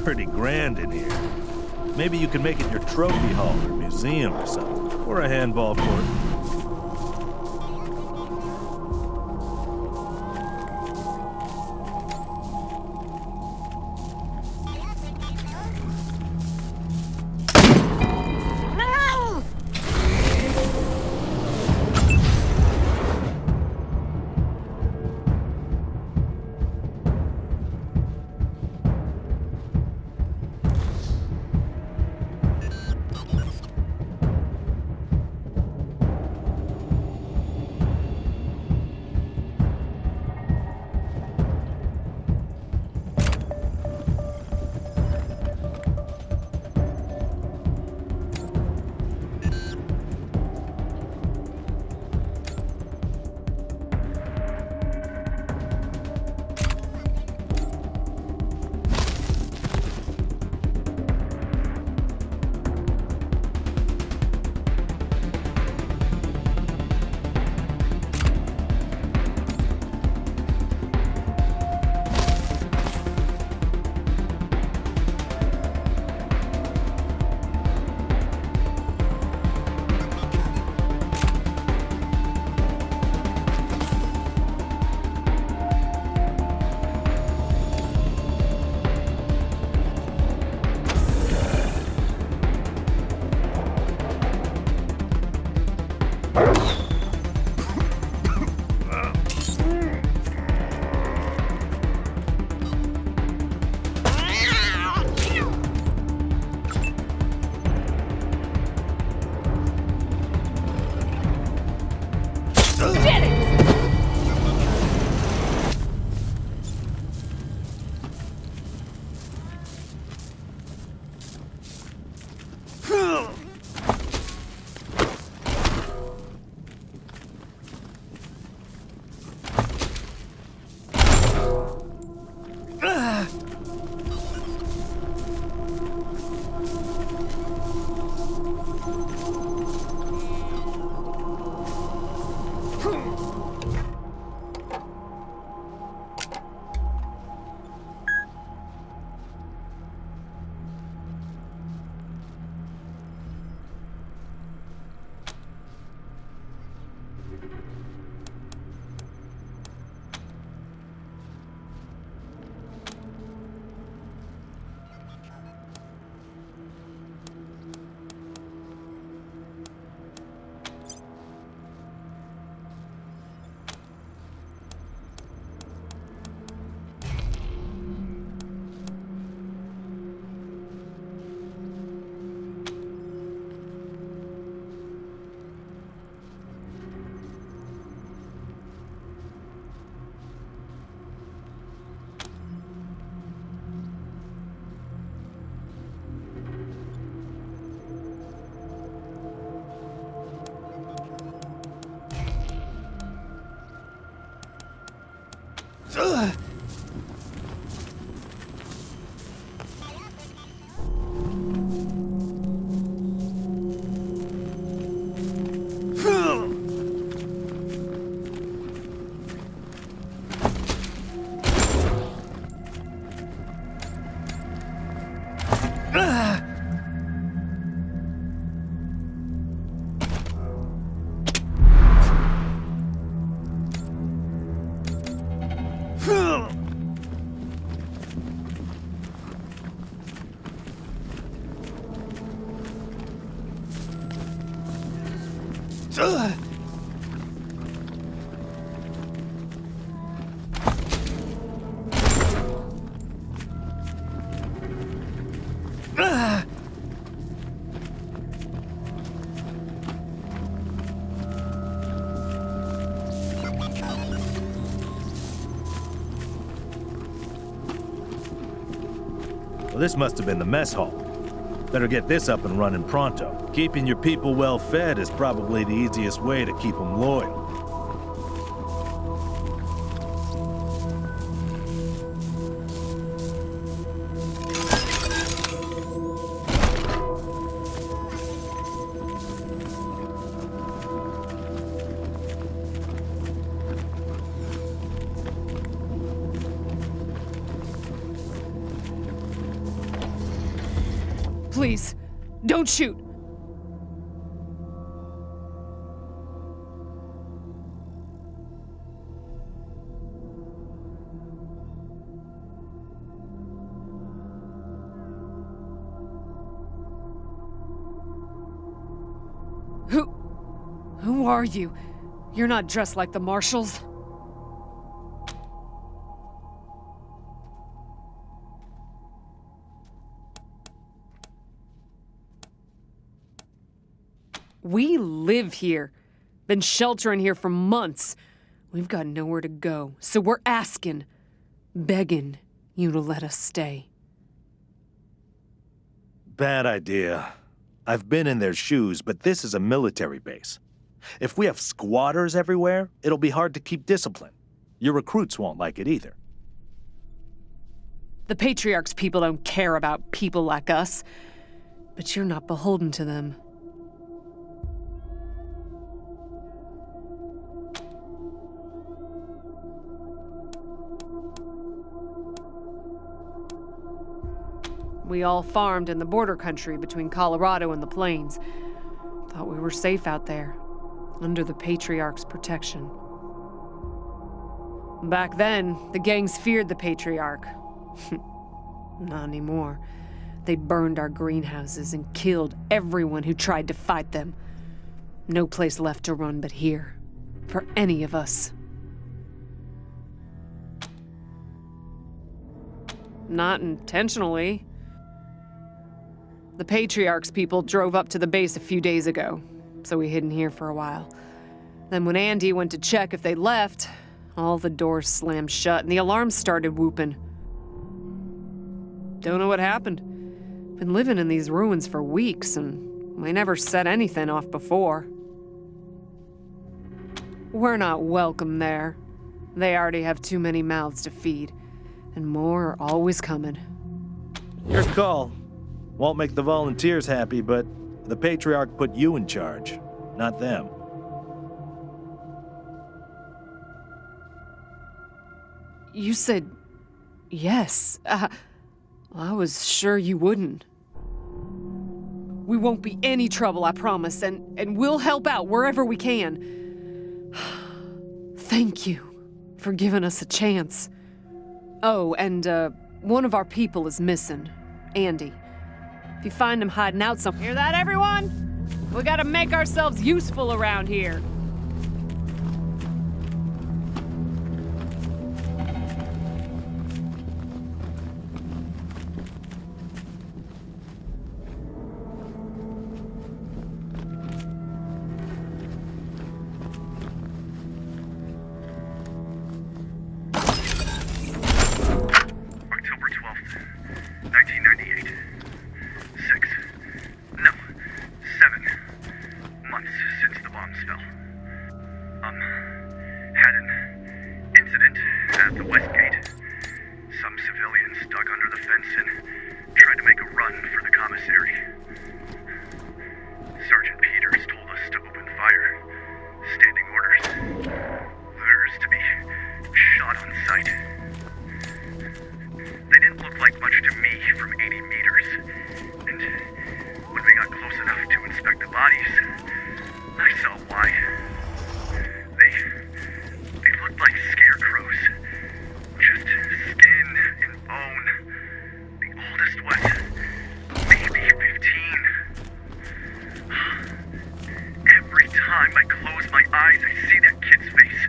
pretty grand in here. Maybe you can make it your trophy hall or museum or something. Or a handball court. Well, this must have been the mess hall. Better get this up and running pronto. Keeping your people well fed is probably the easiest way to keep them loyal. Please, don't shoot. Who are you? You're not dressed like the marshals. We live here. Been sheltering here for months. We've got nowhere to go, so we're asking, begging you to let us stay. Bad idea. I've been in their shoes, but this is a military base. If we have squatters everywhere, it'll be hard to keep discipline. Your recruits won't like it either. The Patriarch's people don't care about people like us, but you're not beholden to them. We all farmed in the border country between Colorado and the plains. Thought we were safe out there, under the Patriarch's protection. Back then, the gangs feared the Patriarch. Not anymore. They burned our greenhouses and killed everyone who tried to fight them. No place left to run but here, for any of us. Not intentionally. The Patriarch's people drove up to the base a few days ago, so we hid in here for a while. Then when Andy went to check if they left, all the doors slammed shut and the alarms started whooping. Don't know what happened. Been living in these ruins for weeks and we never set anything off before. We're not welcome there. They already have too many mouths to feed, and more are always coming. Your call. Won't make the volunteers happy, but the Patriarch put you in charge, not them. You said yes. I was sure you wouldn't. We won't be any trouble, I promise, and we'll help out wherever we can. Thank you for giving us a chance. Oh, and one of our people is missing, Andy. If you find him hiding out somewhere. Hear that, everyone? We gotta make ourselves useful around here. October 12th, 1998. 7 months since the bombs fell. Had an incident at the West Gate. Some civilians dug under the fence and tried to make a run for the commissary. Sergeant Peters told us to open fire. Standing orders. Orders to be shot on sight. They didn't look like much to me from 80 meters. And when we got close enough to inspect the bodies, I saw why. They looked like scarecrows. Just skin and bone. The oldest was maybe 15. Every time I close my eyes, I see that kid's face.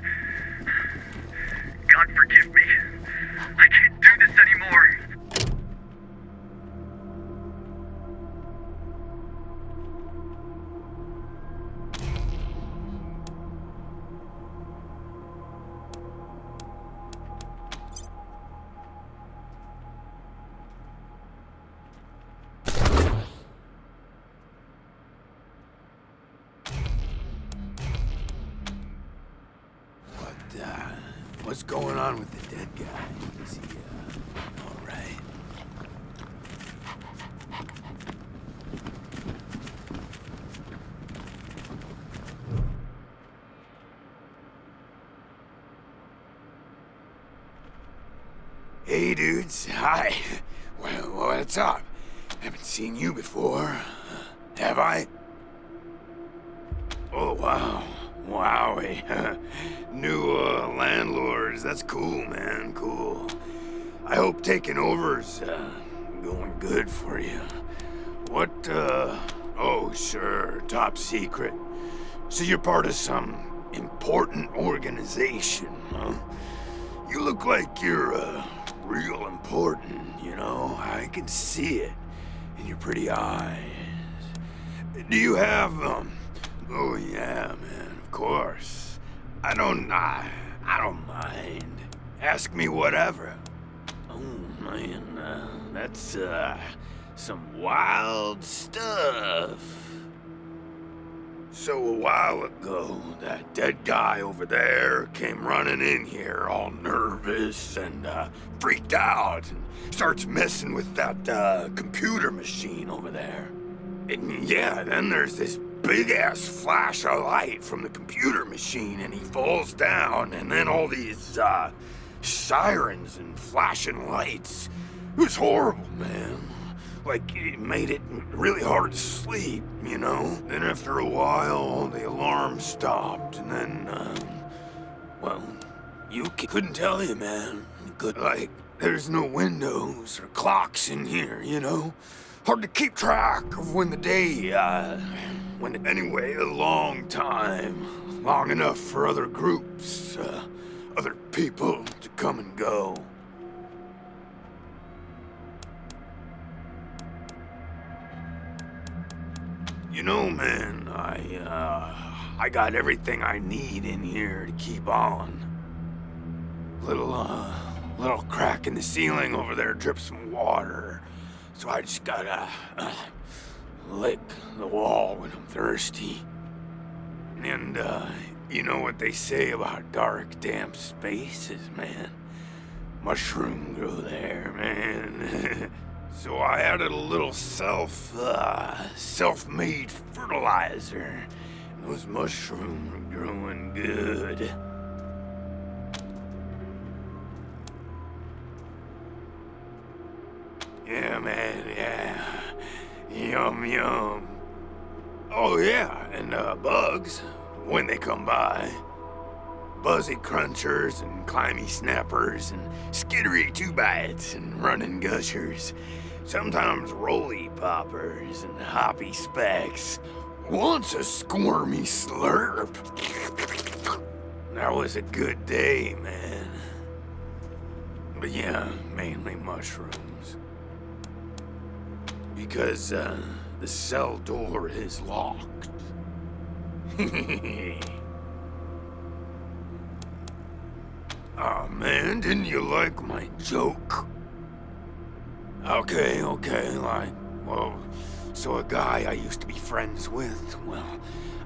God forgive me. I can't do this anymore. What's going on with the dead guy? Is he, all right? Hey, dudes. Hi. Well, what's up? Haven't seen you before, have I? Oh, wow. Wowie. New landlords. That's cool, man. Cool. I hope taking over's going good for you. What, oh, sure. Top secret. So you're part of some important organization, huh? You look like you're, real important, you know? I can see it in your pretty eyes. Do you have, oh yeah, man, of course. I don't mind. Ask me whatever. Oh, man, that's, some wild stuff. So a while ago, that dead guy over there came running in here all nervous and freaked out and starts messing with that computer machine over there. And yeah, then there's this big-ass flash of light from the computer machine and he falls down and then all these sirens and flashing lights. It was horrible, man. Like, it made it really hard to sleep, you know? Then after a while, the alarm stopped, and then, well, you couldn't tell you, man. Like, there's no windows or clocks in here, you know? Hard to keep track of when the day, anyway, a long time. Long enough for other groups, other people to come and go. You know, man, I got everything I need in here to keep on. Little crack in the ceiling over there drips some water. So I just gotta, lick the wall when I'm thirsty. And, you know what they say about dark, damp spaces, man? Mushroom grow there, man. So I added a little self-made fertilizer. Those mushrooms are growing good. Yeah, man, yeah. Yum, yum. Oh, yeah, and bugs, when they come by. Buzzy crunchers and climby snappers and skittery two-bites and running gushers. Sometimes roly poppers and hoppy specks. Once a squirmy slurp. That was a good day, man. But yeah, mainly mushrooms. Because, the cell door is locked. Aw, man, didn't you like my joke? Okay, like, well, so a guy I used to be friends with, well,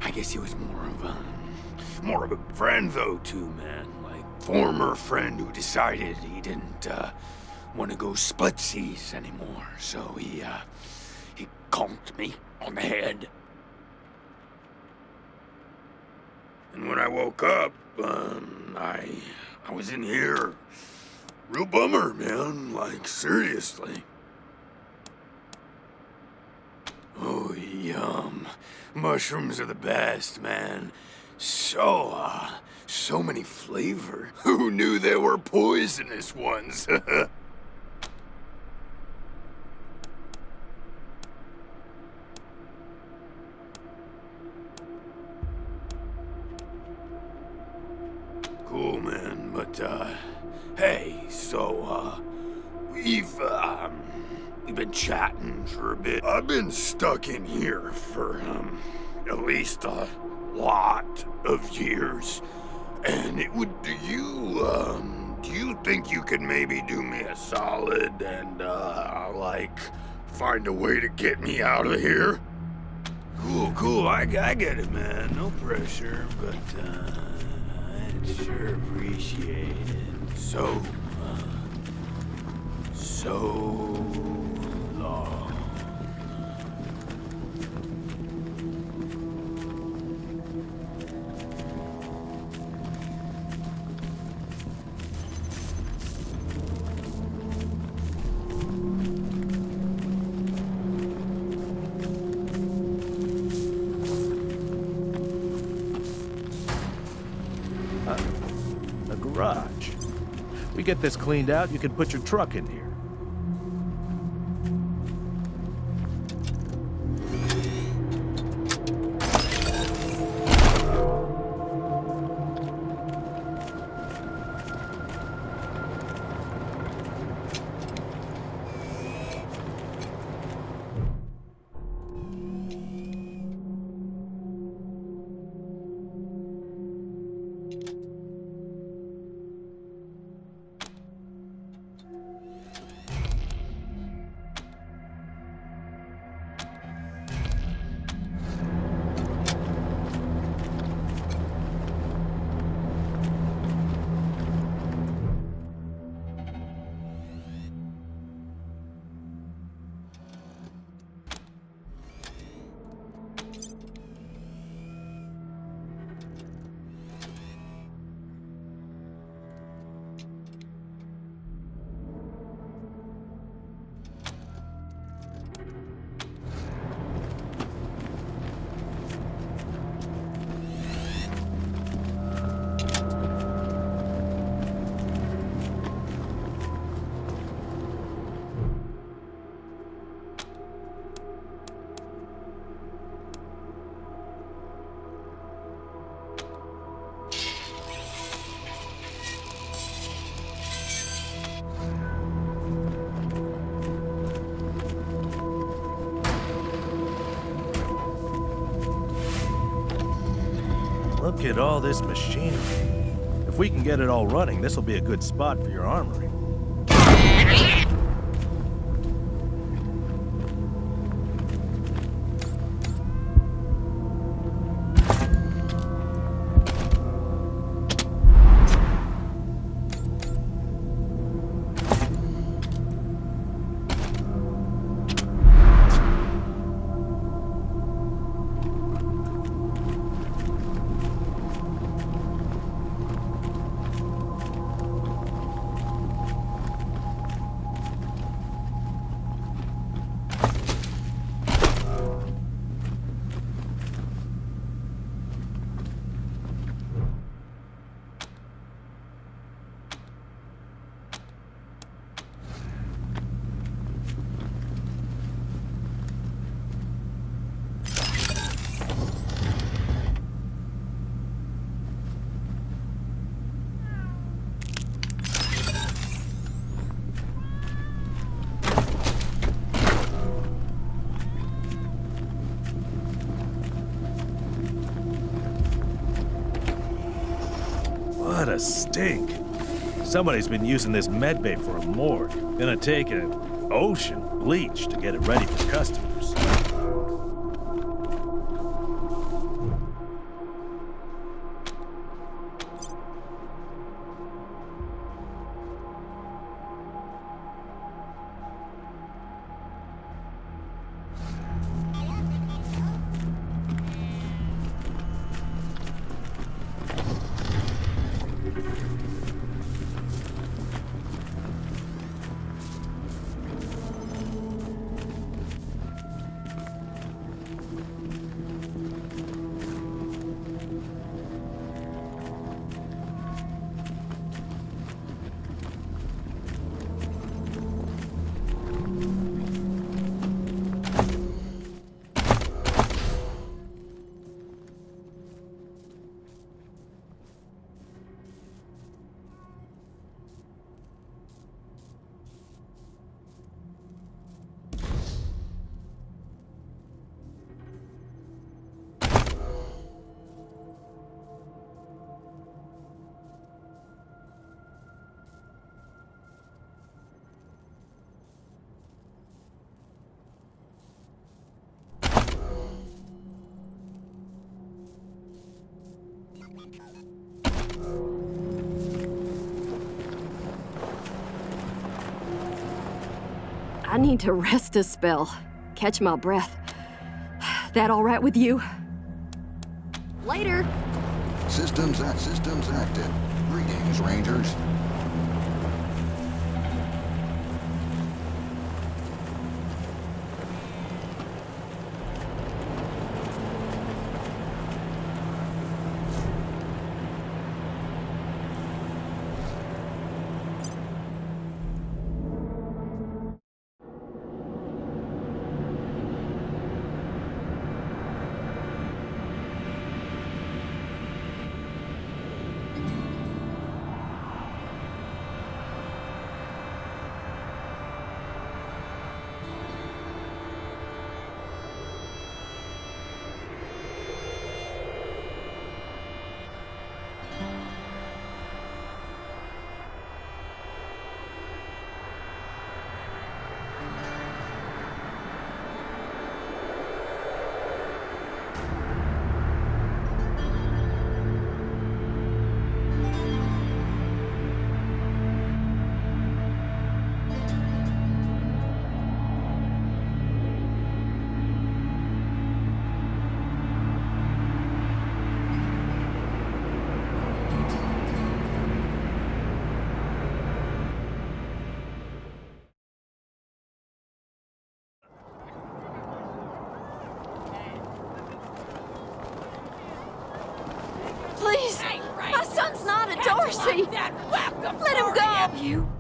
I guess he was more of a friend though, too, man. Like, former friend who decided he didn't, want to go splitsies anymore, so he conked me on the head. And when I woke up, I was in here. Real bummer, man. Like, seriously. Oh, yum. Mushrooms are the best, man. So many flavors. Who knew there were poisonous ones? Cool, man, but, hey, so, we've been chatting for a bit. I've been stuck in here for, at least a lot of years. And it would, do you think you could maybe do me a solid and, like, find a way to get me out of here? Cool, I get it, man. No pressure, but, I'd sure appreciate it. So long. storage. We get this cleaned out, you can put your truck in here. Look at all this machinery. If we can get it all running, this will be a good spot for your armory. What a stink. Somebody's been using this medbay for a morgue. Gonna take an ocean bleach to get it ready for customers. I need to rest a spell, catch my breath. That all right with you? Later! Systems active. Greetings, Rangers. Let him go! You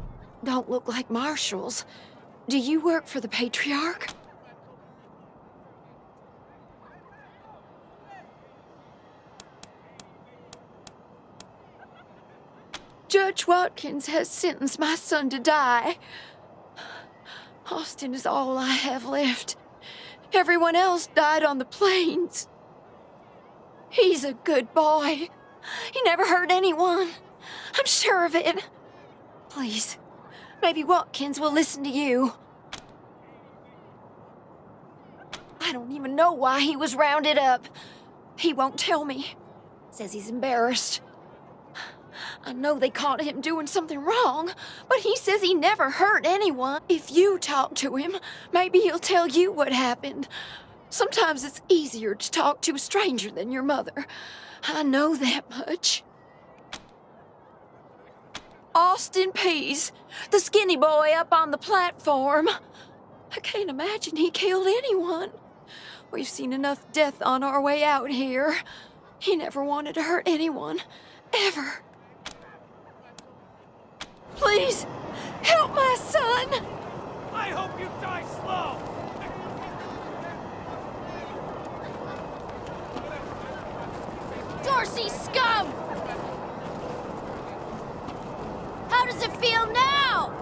don't look like marshals. Do you work for the Patriarch? Judge Watkins has sentenced my son to die. Austin is all I have left. Everyone else died on the plains. He's a good boy. He never hurt anyone. I'm sure of it. Please, maybe Watkins will listen to you. I don't even know why he was rounded up. He won't tell me. Says he's embarrassed. I know they caught him doing something wrong, but he says he never hurt anyone. If you talk to him, maybe he'll tell you what happened. Sometimes it's easier to talk to a stranger than your mother. I know that much. Austin Pease, the skinny boy up on the platform. I can't imagine he killed anyone. We've seen enough death on our way out here. He never wanted to hurt anyone, ever. Please, help my son! I hope you die slow! Dorsey scum! How does it feel now?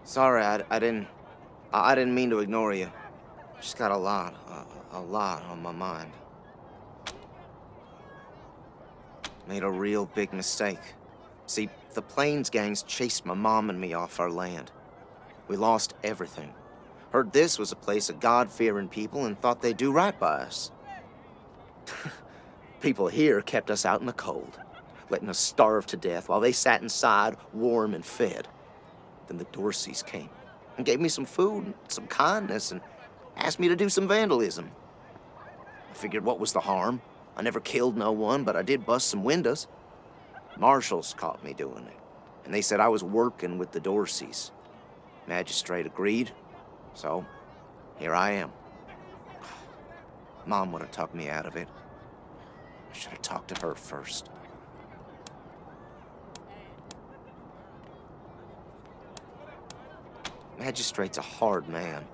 Sorry, I didn't mean to ignore you. Just got a lot on my mind. Made a real big mistake. See, the Plains gangs chased my mom and me off our land. We lost everything. Heard this was a place of God-fearing people and thought they'd do right by us. People here kept us out in the cold, letting us starve to death while they sat inside, warm and fed. Then the Dorseys came and gave me some food and some kindness and asked me to do some vandalism. I figured what was the harm? I never killed no one, but I did bust some windows. Marshals caught me doing it, and they said I was working with the Dorseys. Magistrate agreed, so here I am. Mom would have tucked me out of it. I should have talked to her first. Magistrate's a hard man.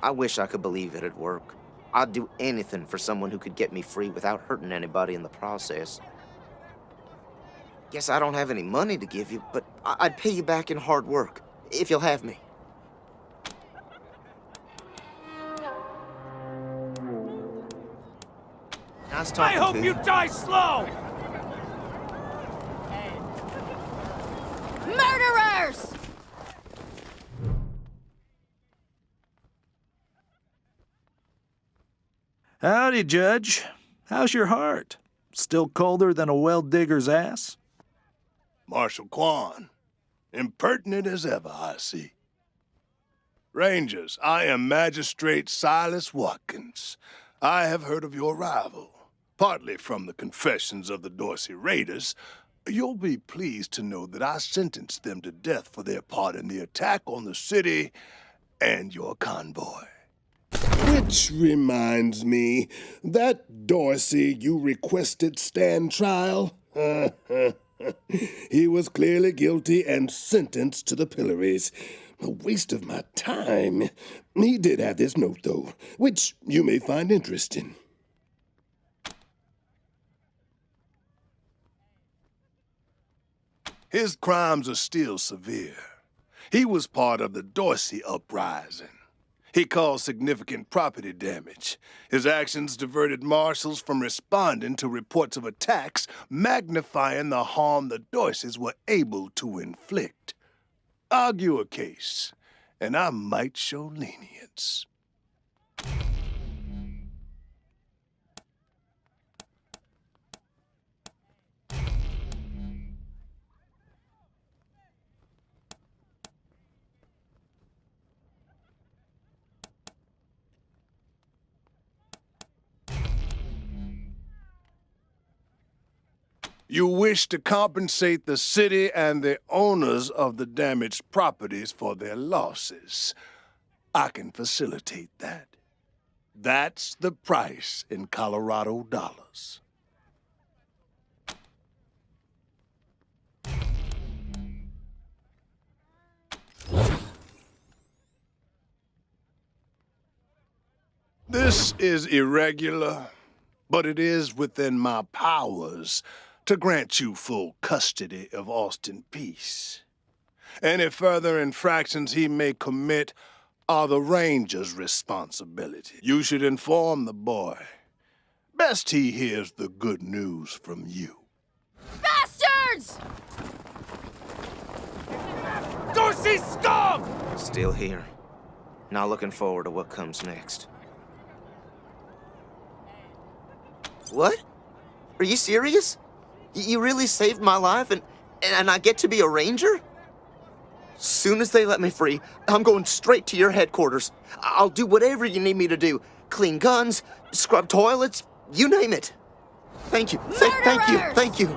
I wish I could believe it'd work. I'd do anything for someone who could get me free without hurting anybody in the process. Guess I don't have any money to give you, but I'd pay you back in hard work, if you'll have me. Nice talking I hope to you die slow! Murderers! Howdy, Judge. How's your heart? Still colder than a well digger's ass? Marshal Quan, impertinent as ever, I see. Rangers, I am Magistrate Silas Watkins. I have heard of your arrival, partly from the confessions of the Dorsey Raiders. You'll be pleased to know that I sentenced them to death for their part in the attack on the city and your convoy. Which reminds me, that Dorsey you requested stand trial? He was clearly guilty and sentenced to the pillories. A waste of my time. He did have this note, though, which you may find interesting. His crimes are still severe. He was part of the Dorsey uprising. He caused significant property damage. His actions diverted marshals from responding to reports of attacks, magnifying the harm the Dorseys were able to inflict. Argue a case, and I might show lenience. You wish to compensate the city and the owners of the damaged properties for their losses. I can facilitate that. That's the price in Colorado dollars. This is irregular, but it is within my powers to grant you full custody of Austin Peace. Any further infractions he may commit are the Ranger's responsibility. You should inform the boy. Best he hears the good news from you. Bastards! Dorsey scum! Still here. Now looking forward to what comes next. What? Are you serious? You really saved my life and I get to be a ranger? Soon as they let me free, I'm going straight to your headquarters. I'll do whatever you need me to do. Clean guns, scrub toilets, you name it. Thank you. Thank you. Thank you.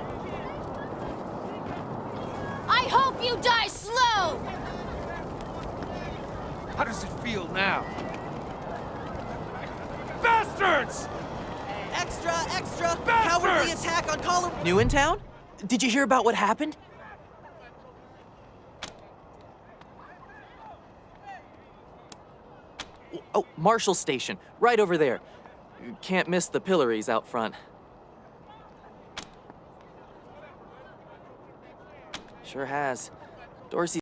I hope you die slow! How does it feel now? Bastards! Extra, extra! Bastards! Cowardly attack on Colorado. New in town? Did you hear about what happened? Oh, Marshall Station, right over there. You can't miss the pillories out front. Sure has. Dorsey